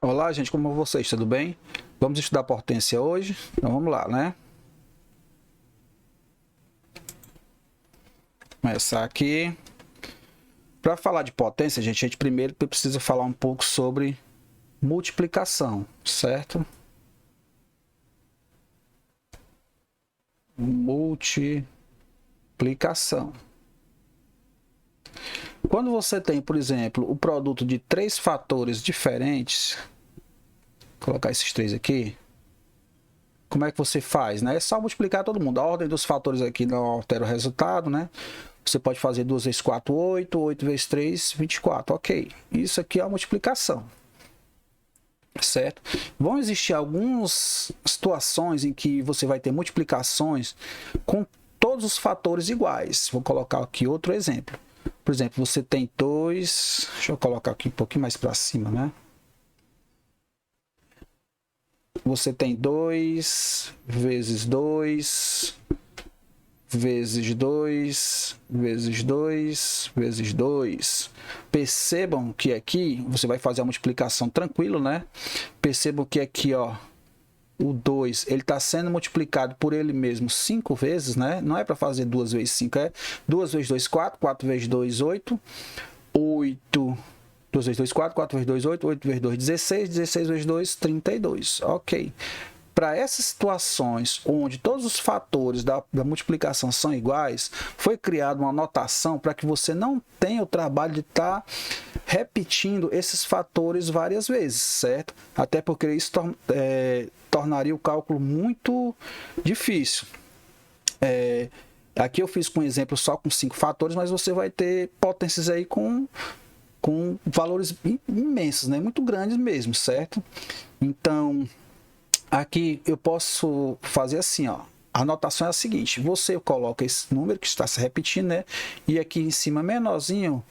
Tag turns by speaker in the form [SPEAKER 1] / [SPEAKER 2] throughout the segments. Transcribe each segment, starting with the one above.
[SPEAKER 1] Olá, gente, como vocês? Tudo bem? Vamos estudar potência hoje? Então vamos lá, né? Começar aqui. Para falar de potência, gente, a gente primeiro precisa falar um pouco sobre multiplicação, certo? Multiplicação. Quando você tem, por exemplo, o produto de três fatores diferentes, vou colocar esses três aqui, como é que você faz, né? É só multiplicar todo mundo. A ordem dos fatores aqui não altera o resultado, né? Você pode fazer 2 vezes 4, 8, 8 vezes 3, 24. Ok, isso aqui é a multiplicação, certo? Vão existir algumas situações em que você vai ter multiplicações com todos os fatores iguais. Vou colocar aqui outro exemplo. Por exemplo, você tem 2... Deixa eu colocar aqui um pouquinho mais para cima, né? Você tem 2 vezes 2... vezes 2, vezes 2, vezes 2. Percebam que aqui você vai fazer a multiplicação tranquilo, né? Percebam que aqui, ó, o 2, ele está sendo multiplicado por ele mesmo 5 vezes, né? Não é para fazer 2 vezes 5, é 2 vezes 2, 4, 4 vezes 2, 8, 8, 2 vezes 2, 4, 4 vezes 2, 8, 8 vezes 2, 16, 16 vezes 2, 32. Ok. Para essas situações onde todos os fatores da multiplicação são iguais, foi criada uma notação para que você não tenha o trabalho de estar repetindo esses fatores várias vezes, certo? Até porque isso tornaria o cálculo muito difícil. Aqui eu fiz com um exemplo só com 5 fatores, mas você vai ter potências aí com valores imensos, né? Muito grandes mesmo, certo? Então, aqui eu posso fazer assim, ó. A anotação é a seguinte: você coloca esse número que está se repetindo, né? E aqui em cima, menorzinho,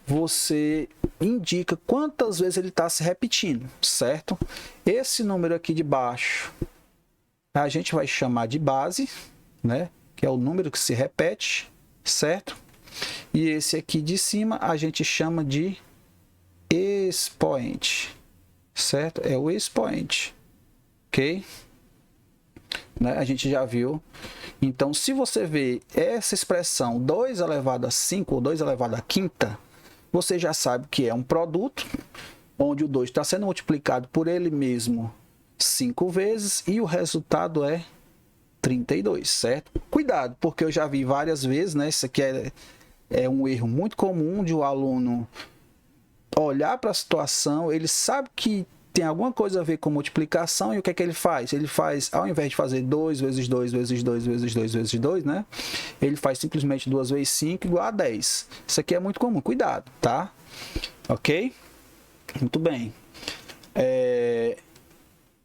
[SPEAKER 1] você indica quantas vezes ele está se repetindo, certo? Esse número aqui de baixo, a gente vai chamar de base, né? Que é o número que se repete, certo? E esse aqui de cima, a gente chama de expoente, certo? É o expoente. Ok? Né? A gente já viu. Então, se você vê essa expressão 2 elevado a 5 ou 2 elevado a quinta, você já sabe que é um produto, onde o 2 está sendo multiplicado por ele mesmo 5 vezes e o resultado é 32, certo? Cuidado, porque eu já vi várias vezes, né? Isso aqui é um erro muito comum de um aluno olhar para a situação, ele sabe que tem alguma coisa a ver com multiplicação, e o que é que ele faz? Ele faz, ao invés de fazer 2 vezes 2 vezes 2 vezes 2 vezes 2, né? Ele faz simplesmente 2 vezes 5 igual a 10. Isso aqui é muito comum, cuidado, tá? Ok? Muito bem.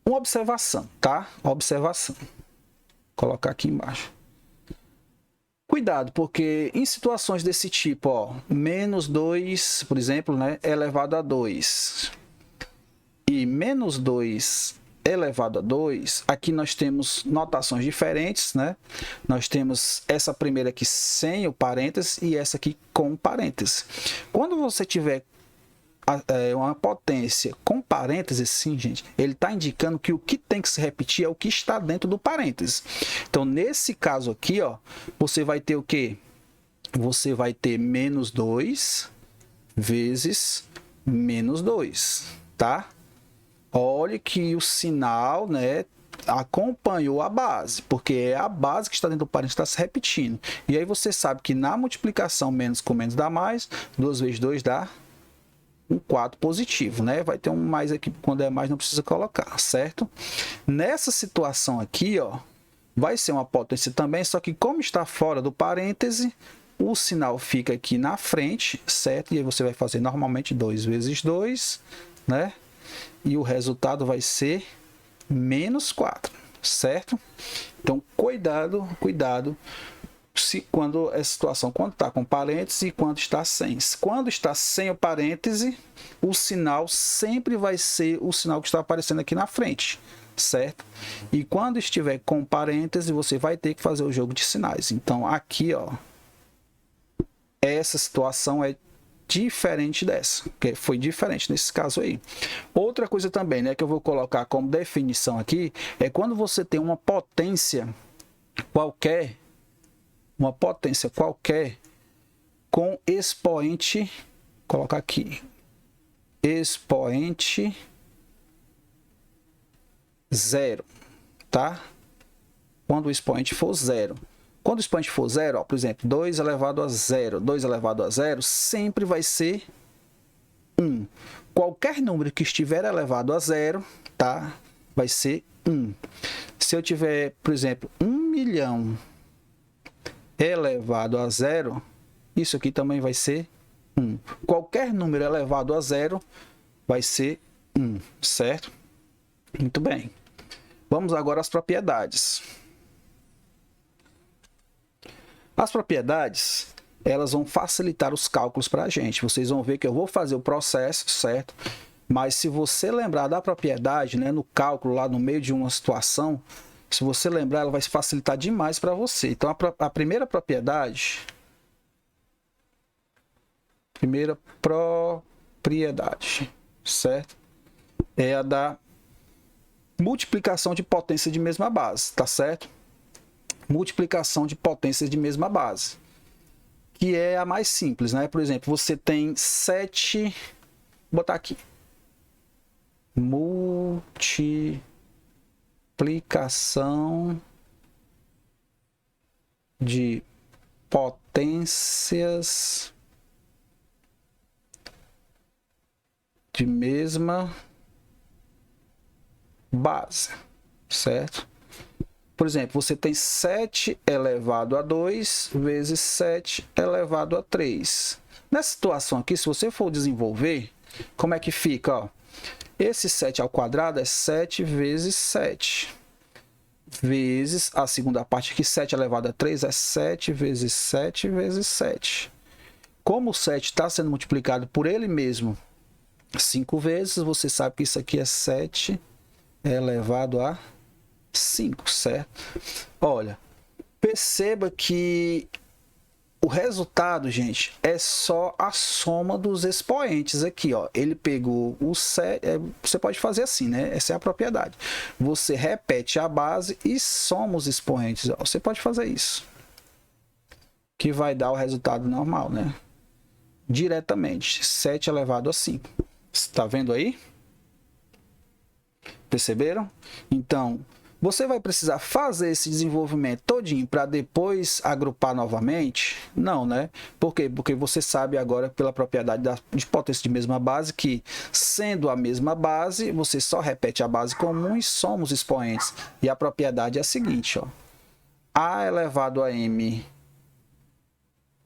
[SPEAKER 1] Uma observação, tá? Observação. Vou colocar aqui embaixo. Cuidado, porque em situações desse tipo, ó, menos 2, por exemplo, né, elevado a 2, e menos 2 elevado a 2, aqui nós temos notações diferentes, né? Nós temos essa primeira aqui sem o parênteses e essa aqui com parênteses. Quando você tiver uma potência com parênteses, sim, gente, ele está indicando que o que tem que se repetir é o que está dentro do parênteses. Então, nesse caso aqui, ó, você vai ter o quê? Você vai ter menos 2 vezes menos 2, tá? Olhe que o sinal, né, acompanhou a base, porque é a base que está dentro do parênteses que está se repetindo. E aí você sabe que na multiplicação menos com menos dá mais, 2 vezes 2 dá um 4 positivo, né? Vai ter um mais aqui, quando é mais não precisa colocar, certo? Nessa situação aqui, ó, vai ser uma potência também, só que como está fora do parêntese, o sinal fica aqui na frente, certo? E aí você vai fazer normalmente 2 vezes 2, né? E o resultado vai ser menos 4, certo? Então, cuidado, cuidado, quando essa situação, quando está com parêntese e quando está sem. Quando está sem o parêntese, o sinal sempre vai ser o sinal que está aparecendo aqui na frente, certo? E quando estiver com parêntese, você vai ter que fazer o jogo de sinais. Então, aqui, ó, essa situação é diferente dessa, que foi diferente nesse caso aí. Outra coisa também, né, que eu vou colocar como definição aqui, é quando você tem uma potência qualquer com expoente, colocar aqui, expoente zero, tá? Quando o expoente for zero. Quando o expoente for zero, ó, por exemplo, 2 elevado a zero, 2 elevado a zero, sempre vai ser 1. Qualquer número que estiver elevado a zero, tá? Vai ser 1. Se eu tiver, por exemplo, 1 milhão elevado a zero, isso aqui também vai ser 1. Qualquer número elevado a zero vai ser 1, certo? Muito bem. Vamos agora às propriedades. As propriedades, elas vão facilitar os cálculos para a gente. Vocês vão ver que eu vou fazer o processo, certo? Mas se você lembrar da propriedade, né, no cálculo, lá no meio de uma situação, se você lembrar, ela vai facilitar demais para você. Então, a primeira propriedade, certo? É a da multiplicação de potência de mesma base, tá certo? Multiplicação de potências de mesma base, que é a mais simples, né? Por exemplo, você tem 7, vou botar aqui, multiplicação de potências de mesma base, certo? Por exemplo, você tem 7 elevado a 2 vezes 7 elevado a 3. Nessa situação aqui, se você for desenvolver, como é que fica? Ó, esse 7 ao quadrado é 7 vezes 7. Vezes a segunda parte aqui, 7 elevado a 3 é 7 vezes 7 vezes 7. Como o 7 está sendo multiplicado por ele mesmo 5 vezes, você sabe que isso aqui é 7 elevado a 5, certo? Olha, perceba que o resultado, gente, é só a soma dos expoentes aqui, ó. Ele pegou o 7, você pode fazer assim, né? Essa é a propriedade. Você repete a base e soma os expoentes, ó. Você pode fazer isso, que vai dar o resultado normal, né? Diretamente, 7 elevado a 5. Está vendo aí? Perceberam? Então, você vai precisar fazer esse desenvolvimento todinho para depois agrupar novamente? Não, né? Por quê? Porque você sabe agora, pela propriedade de potência de mesma base, que sendo a mesma base, você só repete a base comum e soma os expoentes. E a propriedade é a seguinte, ó. A elevado a m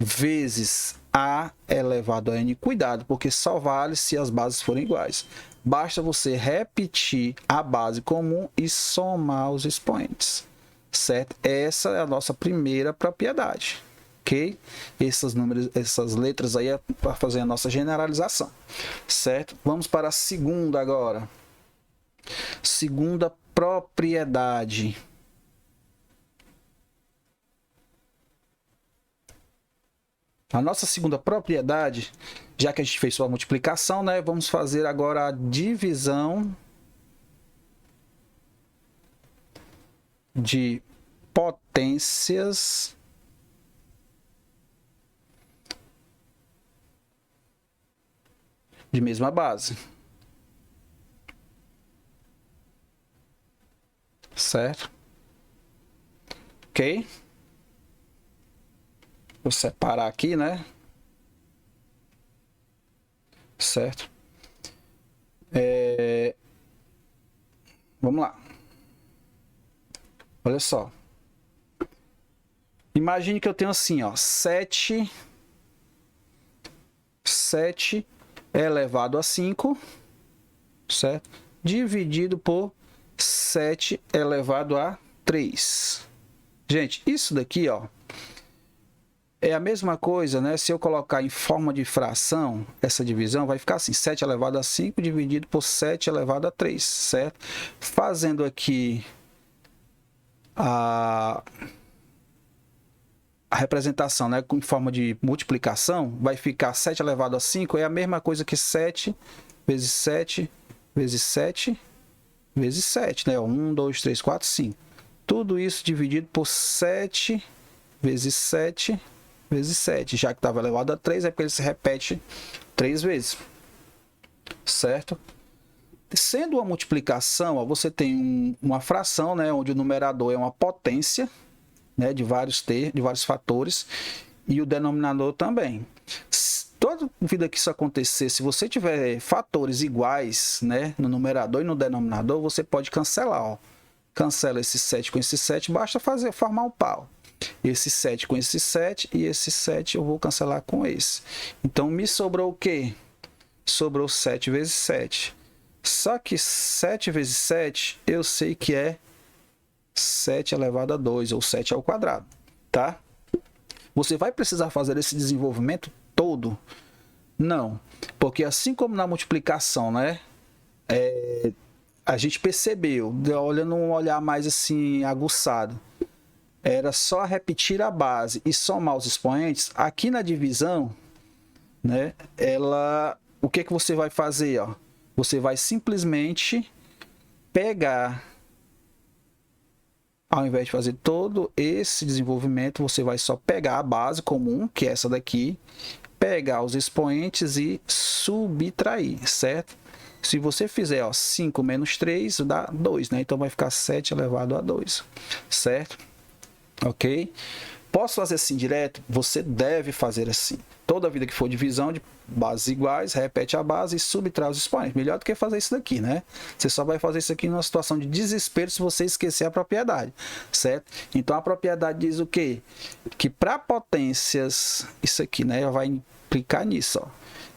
[SPEAKER 1] vezes A elevado a n. Cuidado, porque só vale se as bases forem iguais. Basta você repetir a base comum e somar os expoentes, certo? Essa é a nossa primeira propriedade, ok? Essas letras aí é para fazer a nossa generalização, certo? Vamos para a segunda agora. Segunda propriedade. A nossa segunda propriedade, já que a gente fez só a multiplicação, né? Vamos fazer agora a divisão de potências de mesma base. Certo? Ok? Vou separar aqui, né? Certo? Vamos lá. Olha só. Imagine que eu tenho assim, ó, 7 elevado a 5, certo? Dividido por 7 elevado a 3. Gente, isso daqui, ó, é a mesma coisa, né? Se eu colocar em forma de fração, essa divisão vai ficar assim, 7 elevado a 5 dividido por 7 elevado a 3, certo? Fazendo aqui a representação, né, em forma de multiplicação, vai ficar 7 elevado a 5, é a mesma coisa que 7 vezes 7 vezes 7 vezes 7, né? 1, 2, 3, 4, 5. Tudo isso dividido por 7 vezes 7 vezes 7. Já que estava elevado a 3, é porque ele se repete 3 vezes. Certo? Sendo uma multiplicação, ó, você tem uma fração, né, onde o numerador é uma potência, né, de vários fatores, e o denominador também. Toda vida que isso acontecer, se você tiver fatores iguais, né, no numerador e no denominador, você pode cancelar. Ó. Cancela esse 7 com esse 7, basta formar um pau. Esse 7 com esse 7 e esse 7 eu vou cancelar com esse. Então, me sobrou o quê? Sobrou 7 vezes 7. Só que 7 vezes 7, eu sei que é 7 elevado a 2, ou 7 ao quadrado, tá? Você vai precisar fazer esse desenvolvimento todo? Não, porque assim como na multiplicação, né? A gente percebeu, olhando um olhar mais assim aguçado, era só repetir a base e somar os expoentes. Aqui na divisão, né? O que você vai fazer, ó? Você vai simplesmente pegar, ao invés de fazer todo esse desenvolvimento, você vai só pegar a base comum, que é essa daqui, pegar os expoentes e subtrair, certo? Se você fizer, ó, 5 menos 3, dá 2, né? Então vai ficar 7 elevado a 2, certo? Ok? Posso fazer assim direto? Você deve fazer assim. Toda vida que for divisão de bases iguais, repete a base e subtrai os expoentes. Melhor do que fazer isso daqui, né? Você só vai fazer isso aqui numa situação de desespero se você esquecer a propriedade, certo? Então a propriedade diz o quê? Que para potências, isso aqui, né? Vai implicar nisso, ó.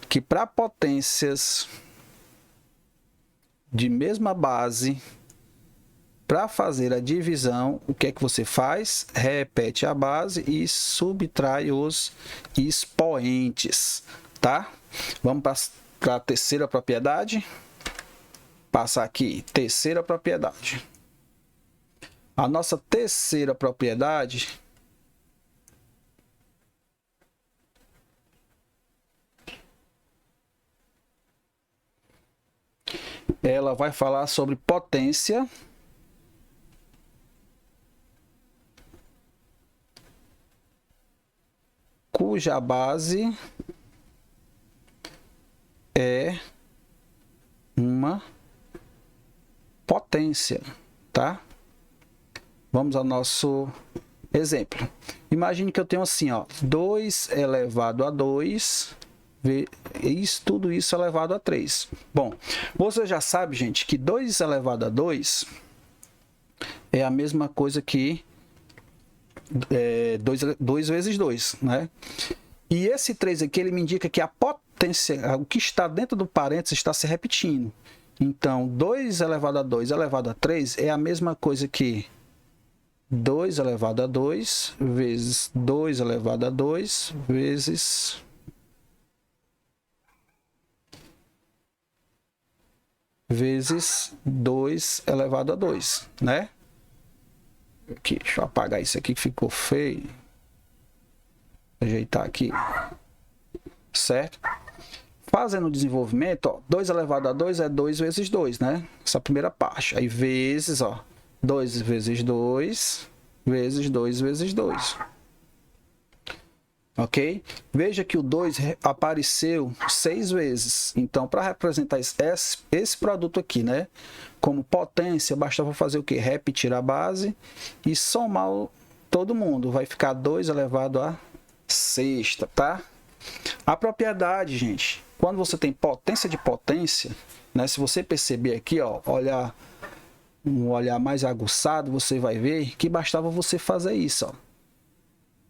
[SPEAKER 1] Que para potências de mesma base, para fazer a divisão, o que é que você faz? Repete a base e subtrai os expoentes, tá? Vamos para a terceira propriedade. Passar aqui, terceira propriedade. A nossa terceira propriedade ela vai falar sobre potência cuja base é uma potência, tá? Vamos ao nosso exemplo. Imagine que eu tenho assim, ó, 2 elevado a 2, tudo isso elevado a 3. Bom, você já sabe, gente, que 2 elevado a 2 é a mesma coisa que 2 vezes 2, né? E esse 3 aqui, ele me indica que a potência, o que está dentro do parênteses está se repetindo. Então, 2 elevado a 2 elevado a 3 é a mesma coisa que 2 elevado a 2 vezes 2 elevado a 2 vezes 2 elevado a 2, né? Aqui, deixa eu apagar isso aqui que ficou feio. Ajeitar aqui. Certo? Fazendo o desenvolvimento, ó, 2 elevado a 2 é 2 vezes 2, né? Essa primeira parte. Aí vezes, ó, 2 vezes 2 vezes 2 vezes 2. Ok? Veja que o 2 apareceu 6 vezes. Então, para representar esse produto aqui, né? Como potência, bastava fazer o quê? Repetir a base e somar todo mundo. Vai ficar 2 elevado a sexta, tá? A propriedade, gente, quando você tem potência de potência, né? Se você perceber aqui, ó, um olhar mais aguçado, você vai ver que bastava você fazer isso, ó.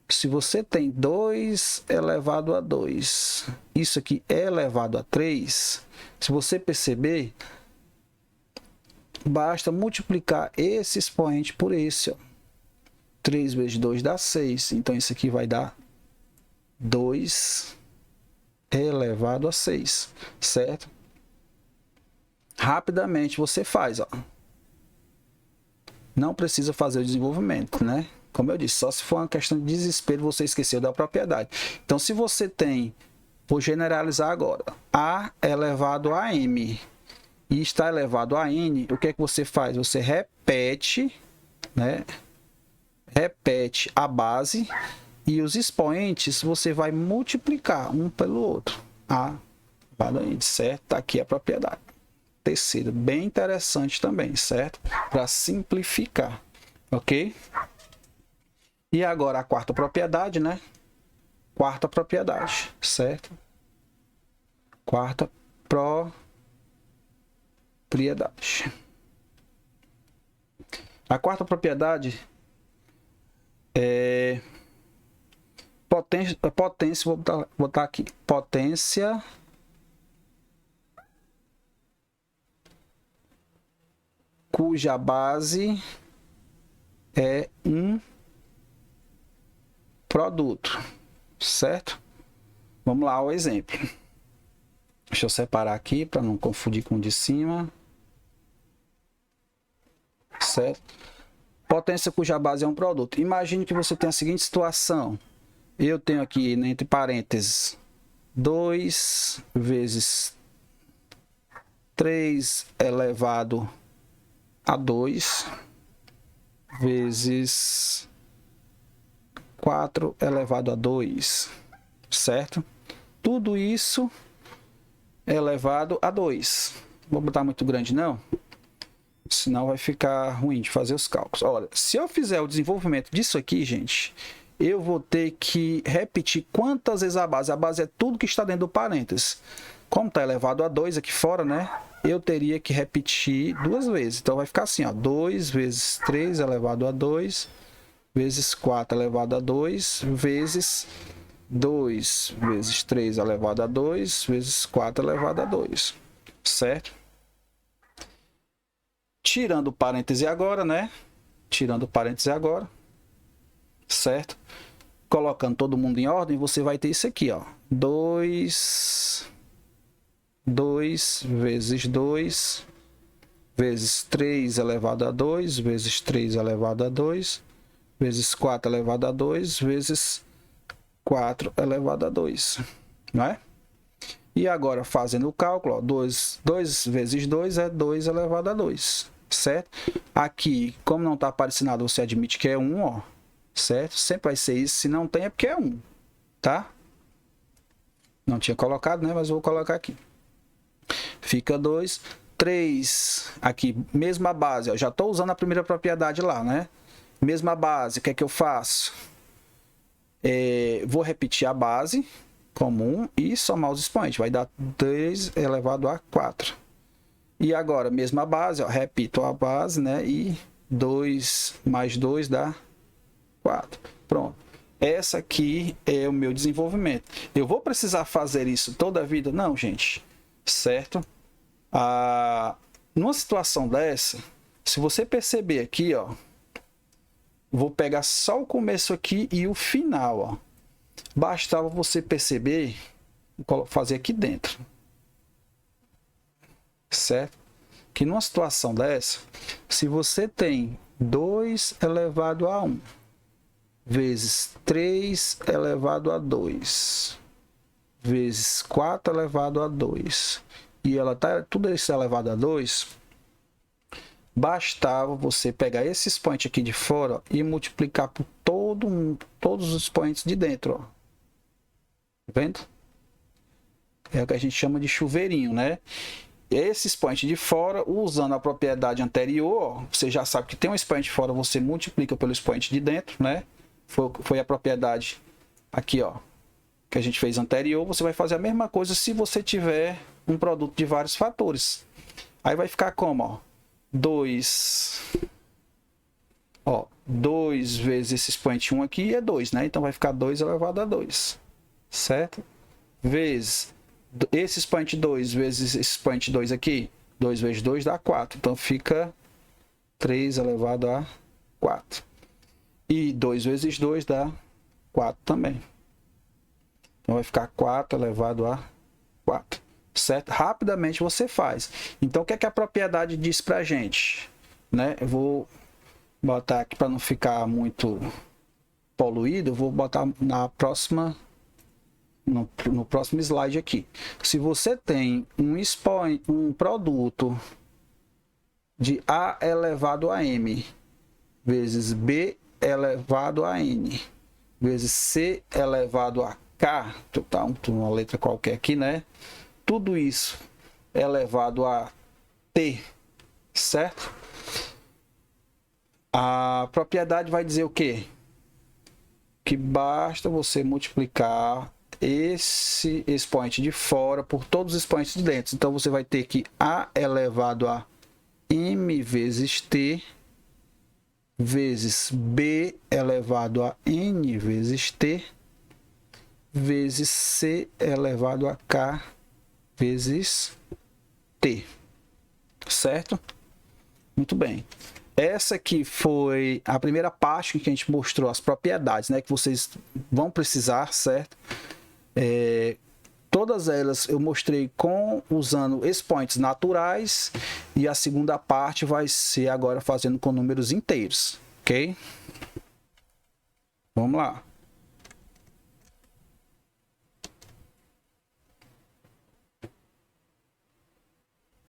[SPEAKER 1] Se você tem 2 elevado a 2, isso aqui é elevado a 3, se você perceber, basta multiplicar esse expoente por esse, ó. 3 vezes 2 dá 6, então isso aqui vai dar 2 elevado a 6, certo? Rapidamente você faz, ó. Não precisa fazer o desenvolvimento, né? Como eu disse, só se for uma questão de desespero, você esqueceu da propriedade. Então, se você tem, vou generalizar agora, A elevado a M e está elevado a N, o que é que você faz? Você repete, né? Repete a base e os expoentes você vai multiplicar um pelo outro. A elevado a N, certo? Tá aqui a propriedade. Terceira, bem interessante também, certo? Para simplificar, ok? E agora a quarta propriedade, né? Quarta propriedade, certo? Quarta propriedade. A quarta propriedade é potência, vou botar aqui, potência cuja base é um produto, certo? Vamos lá ao exemplo. Deixa eu separar aqui para não confundir com o de cima. Certo? Potência cuja base é um produto. Imagine que você tem a seguinte situação. Eu tenho aqui, entre parênteses, 2 vezes 3 elevado a 2 vezes 4 elevado a 2, certo? Tudo isso elevado a 2. Não vou botar muito grande, não, senão vai ficar ruim de fazer os cálculos. Olha, se eu fizer o desenvolvimento disso aqui, gente, eu vou ter que repetir quantas vezes a base. A base é tudo que está dentro do parênteses. Como está elevado a 2 aqui fora, né? Eu teria que repetir 2 vezes. Então vai ficar assim, ó, 2 vezes 3 elevado a 2 vezes 4 elevado a 2 vezes 2 vezes 3 elevado a 2 vezes 4 elevado a 2, certo? Tirando o parêntese agora, né? Tirando o parêntese agora, certo? Colocando todo mundo em ordem, você vai ter isso aqui, ó. 2 vezes 2 vezes 3 elevado a 2 vezes 3 elevado a 2 vezes 4 elevado a 2 vezes 4 elevado a 2, não é? E agora, fazendo o cálculo, ó, 2 vezes 2 é 2 elevado a 2, certo? Aqui, como não está aparecendo nada, você admite que é 1, ó, certo? Sempre vai ser isso, se não tem é porque é 1, tá? Não tinha colocado, né? Mas vou colocar aqui. Fica 2, 3, aqui, mesma base, ó, já estou usando a primeira propriedade lá, né? Mesma base, o que é que eu faço? Vou repetir a base comum e somar os expoentes. Vai dar 2 elevado a 4. E agora, mesma base, ó, repito a base, né? E 2 mais 2 dá 4. Pronto. Essa aqui é o meu desenvolvimento. Eu vou precisar fazer isso toda a vida? Não, gente. Certo? Numa situação dessa, se você perceber aqui, ó, vou pegar só o começo aqui e o final, ó. Bastava você perceber, vou fazer aqui dentro, certo? Que numa situação dessa, se você tem 2 elevado a 1 vezes 3 elevado a 2 vezes 4 elevado a 2 e ela tá tudo isso elevado a 2, bastava você pegar esse expoente aqui de fora e multiplicar por todos os expoentes de dentro, ó. Tá vendo? É o que a gente chama de chuveirinho, né? Esse expoente de fora, usando a propriedade anterior, ó, você já sabe que tem um expoente de fora, você multiplica pelo expoente de dentro, né? Foi a propriedade aqui, ó, que a gente fez anterior. Você vai fazer a mesma coisa se você tiver um produto de vários fatores. Aí vai ficar como, ó? 2 vezes esse expoente 1 aqui é 2, né? Então vai ficar 2 elevado a 2, certo? Vezes esse expoente 2 vezes esse expoente 2 aqui, 2 vezes 2 dá 4. Então fica 3 elevado a 4. E 2 vezes 2 dá 4 também. Então vai ficar 4 elevado a 4. Certo? Rapidamente você faz. Então, o que é que a propriedade diz para a gente? Né? Eu vou botar aqui para não ficar muito poluído, eu vou botar na próxima, no próximo slide aqui. Se você tem um produto de A elevado a M vezes B elevado a N vezes C elevado a K, tá uma letra qualquer aqui, né? Tudo isso elevado a T, certo? A propriedade vai dizer o quê? Que basta você multiplicar esse expoente de fora por todos os expoentes de dentro. Então, você vai ter que A elevado a M vezes T vezes B elevado a N vezes T vezes C elevado a K vezes T. Certo? Muito bem. Essa aqui foi a primeira parte que a gente mostrou as propriedades, né, que vocês vão precisar, certo? Todas elas eu mostrei usando expoentes naturais, e a segunda parte vai ser agora fazendo com números inteiros, ok? Vamos lá.